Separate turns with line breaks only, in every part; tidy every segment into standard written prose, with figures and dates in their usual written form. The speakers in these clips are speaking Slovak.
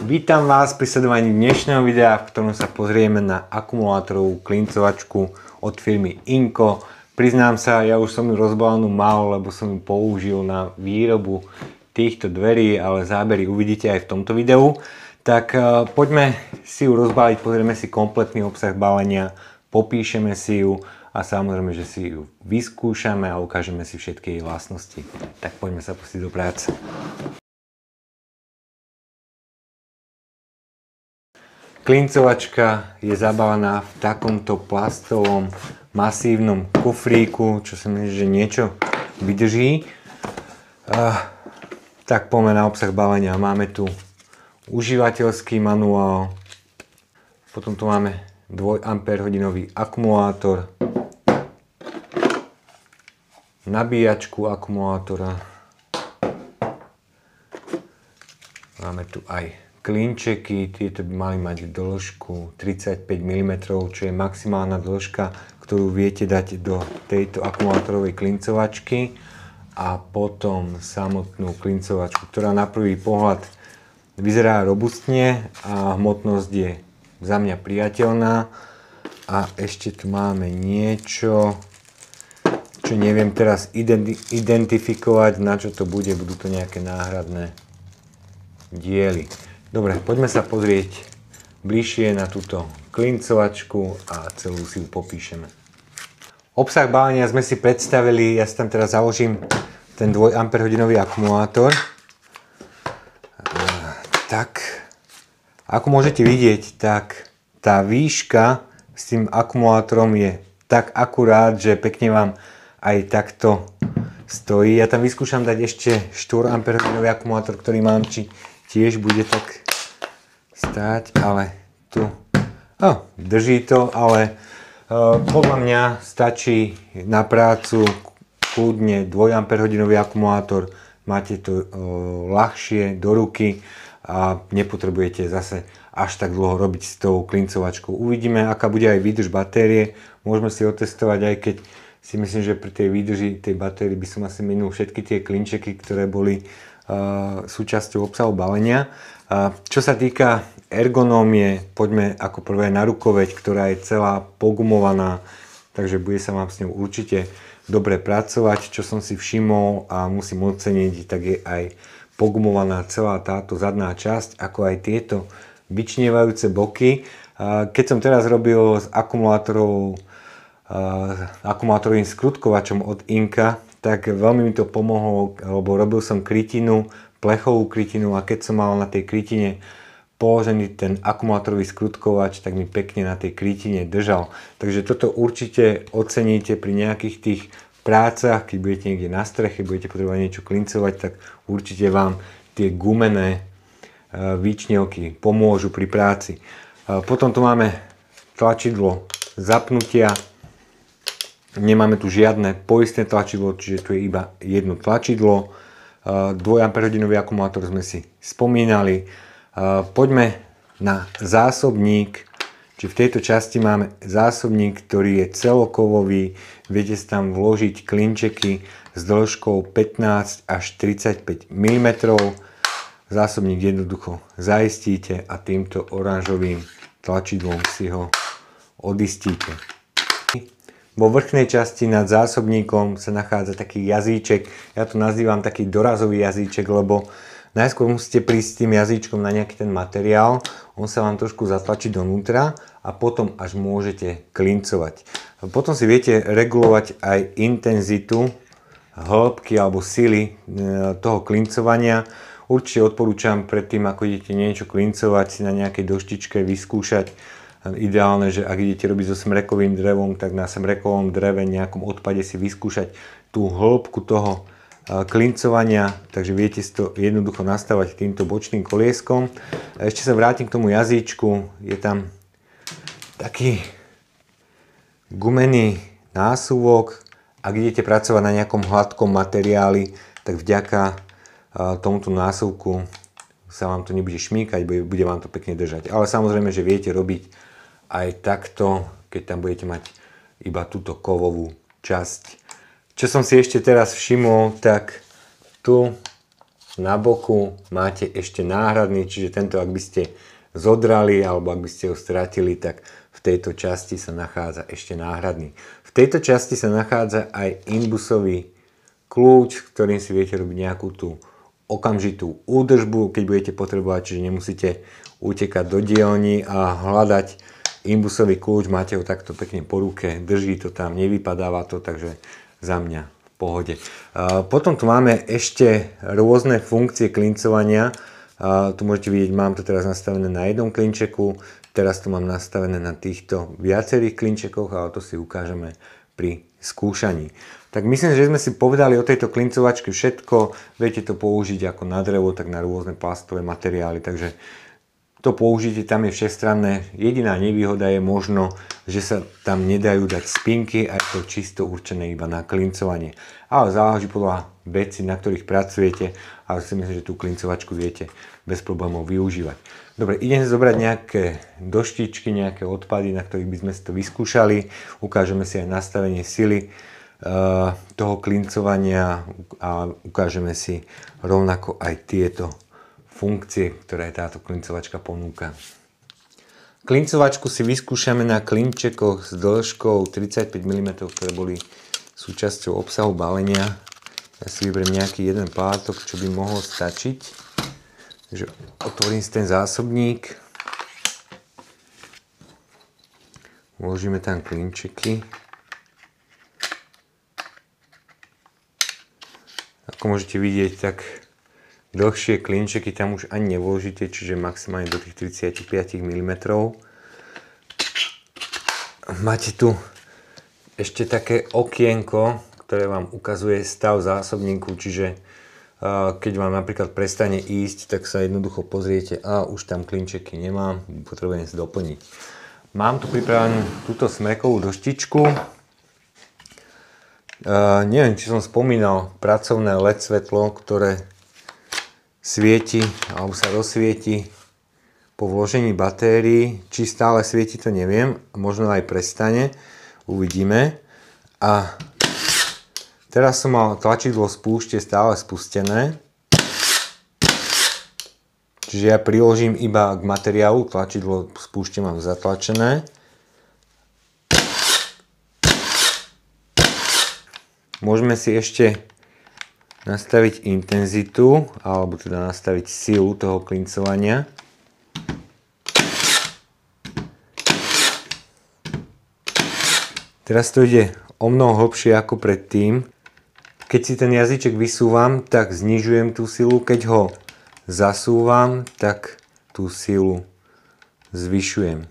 Vítam vás pri sledovaní dnešného videa, v ktorom sa pozrieme na akumulátorovú klincovačku od firmy Inco. Priznám sa, ja už som ju rozbalanú mal, lebo som ju použil na výrobu týchto dverí, ale zábery uvidíte aj v tomto videu. Tak poďme si ju rozbaliť, pozrieme si kompletný obsah balenia, popíšeme si ju a samozrejme, že si ju vyskúšame a ukážeme si všetky jej vlastnosti. Tak poďme sa pustiť do práce. Klincovačka je zabalená v takomto plastovom masívnom kufríku, čo si myslím, že niečo vydrží. Tak poďme na obsah balenia. Máme tu užívateľský manuál, potom tu máme 2 Ah akumulátor, nabíjačku akumulátora, máme tu aj klinčeky, tieto by mali mať dĺžku 35 mm, čo je maximálna dĺžka, ktorú viete dať do tejto akumulátorovej klincovačky, a potom samotnú klincovačku, ktorá na prvý pohľad vyzerá robustne a hmotnosť je za mňa priateľná. A ešte tu máme niečo, čo neviem teraz identifikovať, na čo to bude, budú to nejaké náhradné diely. Dobre, poďme sa pozrieť bližšie na túto klincovačku a celú si ju popíšeme. Obsah balenia sme si predstavili, ja si tam teraz založím ten 2 Ah akumulátor. Tak, ako môžete vidieť, tak tá výška s tým akumulátorom je tak akurát, že pekne vám aj takto stojí. Ja tam vyskúšam dať ešte 4 Ah akumulátor, ktorý mám, či tiež bude tak stáť, ale tu drží to, ale podľa mňa stačí na prácu kľudne 2 Ah akumulátor, máte to ľahšie do ruky a nepotrebujete zase až tak dlho robiť s tou klincovačkou. Uvidíme, aká bude aj výdrž batérie, môžeme si otestovať, aj keď si myslím, že pri tej výdrži tej batérie by som asi minul všetky tie klinčeky, ktoré boli súčasťou obsahu balenia. Čo sa týka ergonómie, poďme ako prvé na rukoveď, ktorá je celá pogumovaná, takže bude sa vám s ňou určite dobre pracovať. Čo som si všimol a musím oceniť, tak je aj pogumovaná celá táto zadná časť, ako aj tieto vyčnievajúce boky. Keď som teraz robil s akumulátorovým skrutkovačom od Inca, tak veľmi mi to pomohlo, lebo robil som krytinu, plechovú krytinu, a keď som mal na tej krytine položený ten akumulátorový skrutkovač, tak mi pekne na tej krytine držal. Takže toto určite oceníte pri nejakých tých prácach, keď budete niekde na streche, budete potrebovať niečo klincovať, tak určite vám tie gumené výčnievky pomôžu pri práci. Potom tu máme tlačidlo zapnutia. Nemáme tu žiadne poistné tlačidlo, čiže tu je iba jedno tlačidlo. 2 Ah akumulátor sme si spomínali. Poďme na zásobník. Čiže v tejto časti máme zásobník, ktorý je celokovový. Viete si tam vložiť klinčeky s dĺžkou 15 až 35 mm. Zásobník jednoducho zaistíte a týmto oranžovým tlačidlom si ho odistíte. Vo vrchnej časti nad zásobníkom sa nachádza taký jazyček, ja to nazývam taký dorazový jazyček, lebo najskôr musíte prísť s tým jazyčkom na nejaký ten materiál, on sa vám trošku zatlačí donútra a potom až môžete klincovať. Potom si viete regulovať aj intenzitu, hĺbky alebo sily toho klincovania. Určite odporúčam predtým, ako idete niečo klincovať, si na nejakej doštičke vyskúšať. Ideálne, že ak idete robiť so smrekovým drevom, tak na smrekovom dreve nejakom odpade si vyskúšať tú hĺbku toho klincovania, takže viete si to jednoducho nastavať týmto bočným kolieskom. Ešte sa vrátim k tomu jazyčku, je tam taký gumený násuvok. Ak idete pracovať na nejakom hladkom materiáli, tak vďaka tomuto násuvku sa vám to nebude šmýkať, bude vám to pekne držať. Ale samozrejme, že viete robiť aj takto, keď tam budete mať iba túto kovovú časť. Čo som si ešte teraz všimol, tak tu na boku máte ešte náhradný, čiže tento, ak by ste zodrali alebo ak by ste ho stratili, tak v tejto časti sa nachádza ešte náhradný. V tejto časti sa nachádza aj inbusový kľúč, ktorým si viete robiť nejakú tú okamžitú údržbu, keď budete potrebovať, čiže nemusíte utekať do dielni a hľadať inbusový kľúč, máte ho takto pekne po ruke, drží to tam, nevypadáva to, takže za mňa v pohode. Potom tu máme ešte rôzne funkcie klincovania. Tu môžete vidieť, mám to teraz nastavené na jednom klinčeku, teraz to mám nastavené na týchto viacerých klinčekoch, ale to si ukážeme pri skúšaní. Tak myslím, že sme si povedali o tejto klincovačke všetko. Viete to použiť ako na drevo, tak na rôzne plastové materiály, takže to použite tam je všestranné. Jediná nevýhoda je možno, že sa tam nedajú dať spinky a je to čisto určené iba na klincovanie. Ale záleží podľa vecí, na ktorých pracujete, ale si myslím, že tú klincovačku viete bez problémov využívať. Dobre, idem zobrať nejaké doštičky, nejaké odpady, na ktorých by sme si to vyskúšali. Ukážeme si aj nastavenie sily toho klincovania a ukážeme si rovnako aj tieto funkcie, ktoré táto klincovačka ponúka. Klincovačku si vyskúšame na klinčekoch s dĺžkou 35 mm, ktoré boli súčasťou obsahu balenia. Ja si vyberiem nejaký jeden plátok, čo by mohol stačiť. Takže otvorím si ten zásobník. Vložíme tam klinčeky. Ako môžete vidieť, tak dlhšie klinčeky tam už ani nevložíte, čiže maximálne do tých 35 mm. Máte tu ešte také okienko, ktoré vám ukazuje stav zásobníku, čiže keď vám napríklad prestane ísť, tak sa jednoducho pozriete, a už tam klinčeky nemám, potrebujem si doplniť. Mám tu pripravenú túto smrekovú doštičku. Neviem, či som spomínal pracovné LED svetlo, ktoré svieti alebo sa rozsvieti po vložení batérií. Či stále svieti, to neviem, možno aj prestane, uvidíme. A teraz som mal tlačidlo spúšte stále spustené, čiže ja priložím iba k materiálu, tlačidlo spúšte mám zatlačené. Môžeme si ešte nastaviť intenzitu, alebo teda nastaviť silu toho klincovania. Teraz to ide o mnoho hlbšie ako predtým. Keď si ten jazyček vysúvam, tak znižujem tú silu. Keď ho zasúvam, tak tú silu zvyšujem.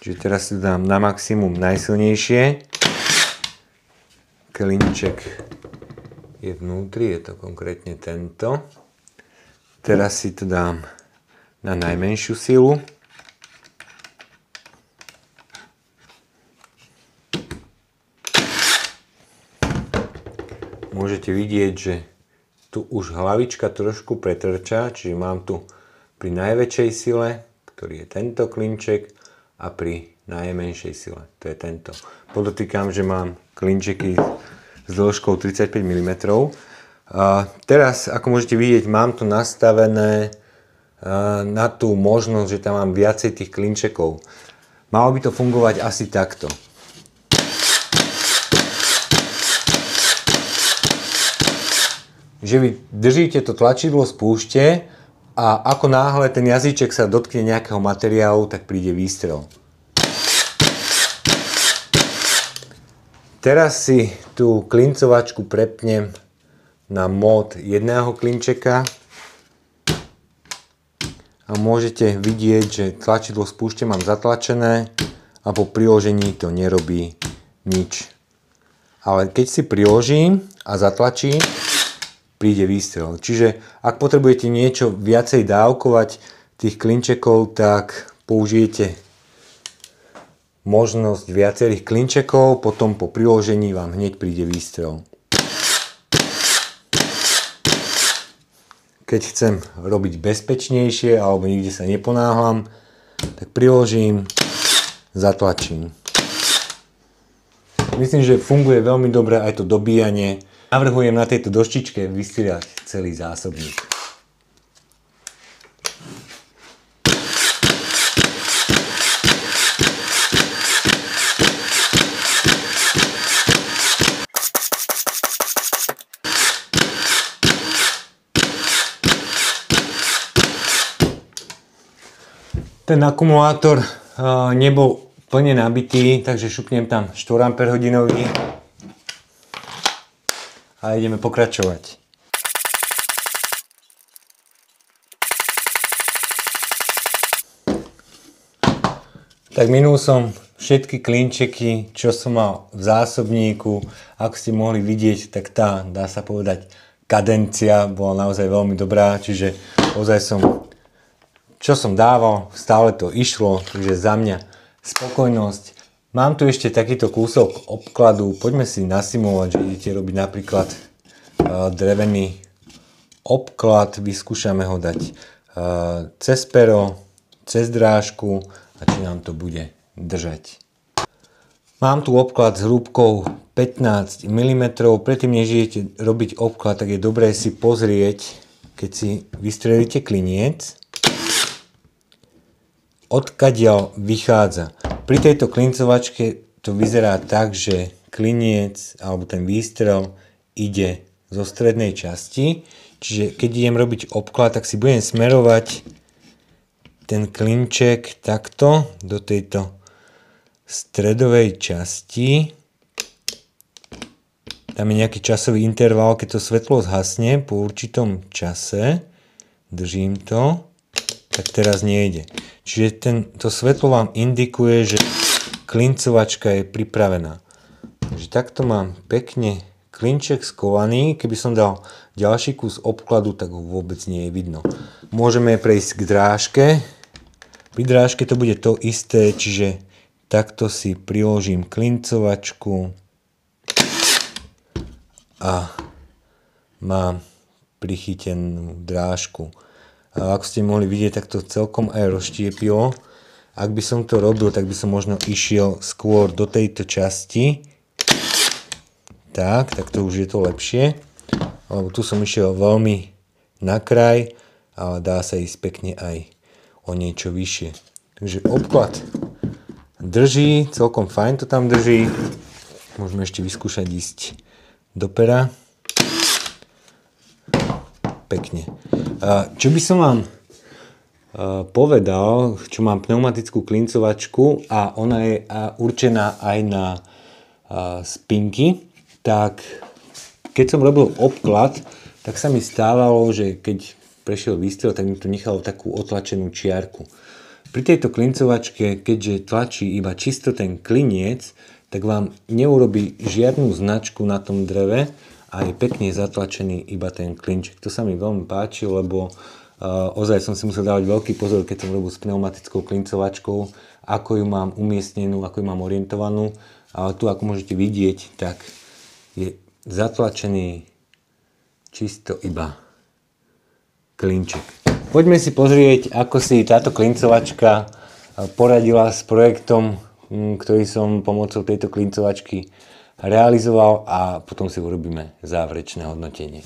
Čiže teraz si dám na maximum najsilnejšie. Klinček je vnútri, je to konkrétne tento. Teraz si to dám na najmenšiu silu. Môžete vidieť, že tu už hlavička trošku pretrča, čiže mám tu pri najväčšej sile, ktorý je tento klinček, a pri najmenšej sile, to je tento. Podotýkam, že mám klinčeky s dĺžkou 35 mm. Teraz, ako môžete vidieť, mám tu nastavené na tú možnosť, že tam mám viacej tých klinčekov. Malo by to fungovať asi takto. Že vy držíte to tlačidlo spúšte a ako náhle ten jazyček sa dotkne nejakého materiálu, tak príde výstrel. Teraz si tú klincovačku prepnem na mód jedného klinčeka a môžete vidieť, že tlačidlo spúšte mám zatlačené a po priložení to nerobí nič. Ale keď si priložím a zatlačím, príde výstrel. Čiže ak potrebujete niečo viacej dávkovať tých klinčekov, tak použijete možnosť viacerých klinčekov, potom po priložení vám hneď príde výstrel. Keď chcem robiť bezpečnejšie alebo nikde sa neponáhlam, tak priložím, zatlačím. Myslím, že funguje veľmi dobre aj to dobíjanie, Navrhujem na tejto doštičke vystrielať celý zásobník. Ten akumulátor nebol plne nabitý, takže šupnem tam 4 Ah a ideme pokračovať. Tak minul som všetky klinčeky, čo som mal v zásobníku. Ako ste mohli vidieť, tak tá, dá sa povedať, kadencia bola naozaj veľmi dobrá, čiže ozaj čo som dával, stále to išlo, takže za mňa spokojnosť. Mám tu ešte takýto kúsok obkladu, poďme si nasimulovať, že idete robiť napríklad drevený obklad, vyskúšame ho dať cez pero, cez drážku a či nám to bude držať. Mám tu obklad s hrúbkou 15 mm, predtým než idete robiť obklad, tak je dobré si pozrieť, keď si vystrelíte kliniec, odkiaľ vychádza. Pri tejto klincovačke to vyzerá tak, že kliniec alebo ten výstrel ide zo strednej časti, čiže keď idem robiť obklad, tak si budem smerovať ten klinček takto do tejto stredovej časti. Tam je nejaký časový interval, keď to svetlo zhasne po určitom čase. Držím to. Tak teraz nejde. Čiže to svetlo vám indikuje, že klincovačka je pripravená. Takže takto mám pekne klinček skovaný. Keby som dal ďalší kus obkladu, tak ho vôbec nie je vidno. Môžeme prejsť k drážke. Pri drážke to bude to isté, čiže takto si priložím klincovačku a mám prichytenú drážku. A ako ste mohli vidieť, tak to celkom aj rozštiepilo. Ak by som to robil, tak by som možno išiel skôr do tejto časti. Tak to už je to lepšie. Lebo tu som išiel veľmi na kraj, ale dá sa ísť pekne aj o niečo vyššie. Takže obklad drží, celkom fajn to tam drží. Môžeme ešte vyskúšať ísť do pera. Pekne. Čo by som vám povedal, čo mám pneumatickú klincovačku a ona je určená aj na spinky, tak keď som robil obklad, tak sa mi stávalo, že keď prešiel výstrel, tak mi to nechalo takú otlačenú čiarku. Pri tejto klincovačke, keďže tlačí iba čisto ten kliniec, tak vám neurobí žiadnu značku na tom dreve a je pekne zatlačený iba ten klinček. To sa mi veľmi páči, lebo ozaj som si musel dávať veľký pozor, keď som robil s pneumatickou klincovačkou, ako ju mám umiestnenú, ako ju mám orientovanú. Ale tu, ako môžete vidieť, tak je zatlačený čisto iba klinček. Poďme si pozrieť, ako si táto klincovačka poradila s projektom, ktorý som pomocou tejto klincovačky realizoval a potom si urobíme záverečné hodnotenie.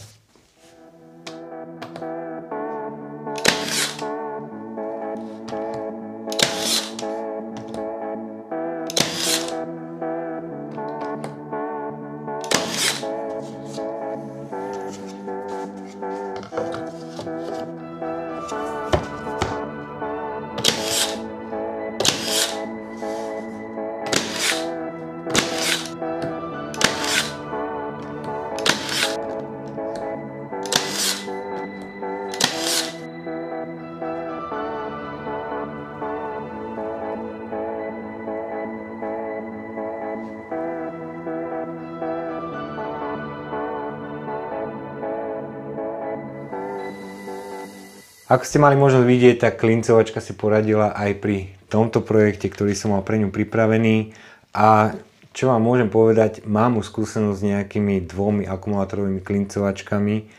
Ako ste mali možnosť vidieť, tak klincovačka si poradila aj pri tomto projekte, ktorý som mal pre ňu pripravený. A čo vám môžem povedať, mám už skúsenosť s nejakými 2 akumulátorovými klincovačkami.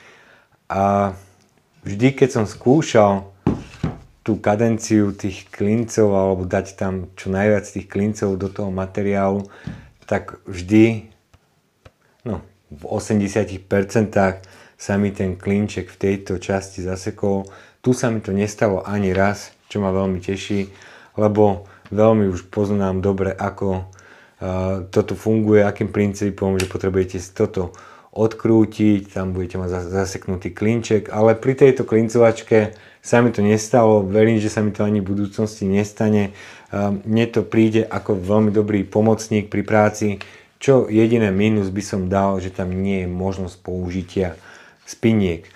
A vždy, keď som skúšal tú kadenciu tých klincov alebo dať tam čo najviac tých klincov do toho materiálu, tak vždy v 80% sa mi ten klinček v tejto časti zasekol. Tu sa mi to nestalo ani raz, čo ma veľmi teší, lebo veľmi už poznám dobre, ako toto funguje, akým princípom, že potrebujete si toto odkrútiť, tam budete mať zaseknutý klinček, ale pri tejto klincovačke sa mi to nestalo, verím, že sa mi to ani v budúcnosti nestane. Mne to príde ako veľmi dobrý pomocník pri práci, čo jediné mínus by som dal, že tam nie je možnosť použitia spiniek.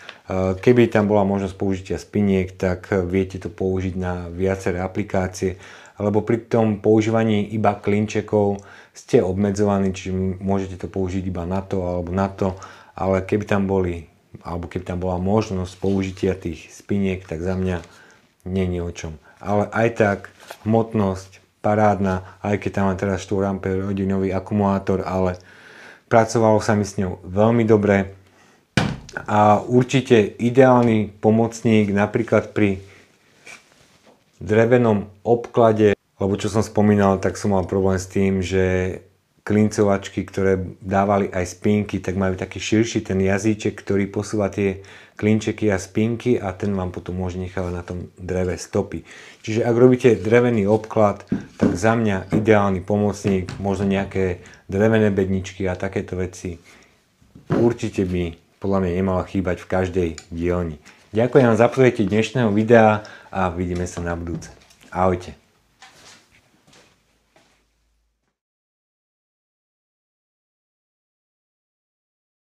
Keby tam bola možnosť použitia spiniek, tak viete to použiť na viaceré aplikácie, lebo pri tom používaní iba klinčekov ste obmedzovaní, čiže môžete to použiť iba na to alebo na to, ale keby tam bola možnosť použitia tých spiniek, tak za mňa nie je o čom. Ale aj tak hmotnosť parádna, aj keď tam mám teraz 4 Ah akumulátor, ale pracovalo sa mi s ňou veľmi dobre a určite ideálny pomocník napríklad pri drevenom obklade, lebo čo som spomínal, tak som mal problém s tým, že klincovačky, ktoré dávali aj spinky, tak majú taký širší ten jazyček, ktorý posúva tie klinčeky a spinky a ten vám potom môže nechávať na tom dreve stopy. Čiže ak robíte drevený obklad, tak za mňa ideálny pomocník, možno nejaké drevené bedničky a takéto veci určite by podľa mňa nemala chýbať v každej dielni. Ďakujem vám za pozornosť dnešného videa a vidíme sa na budúce. Ahojte.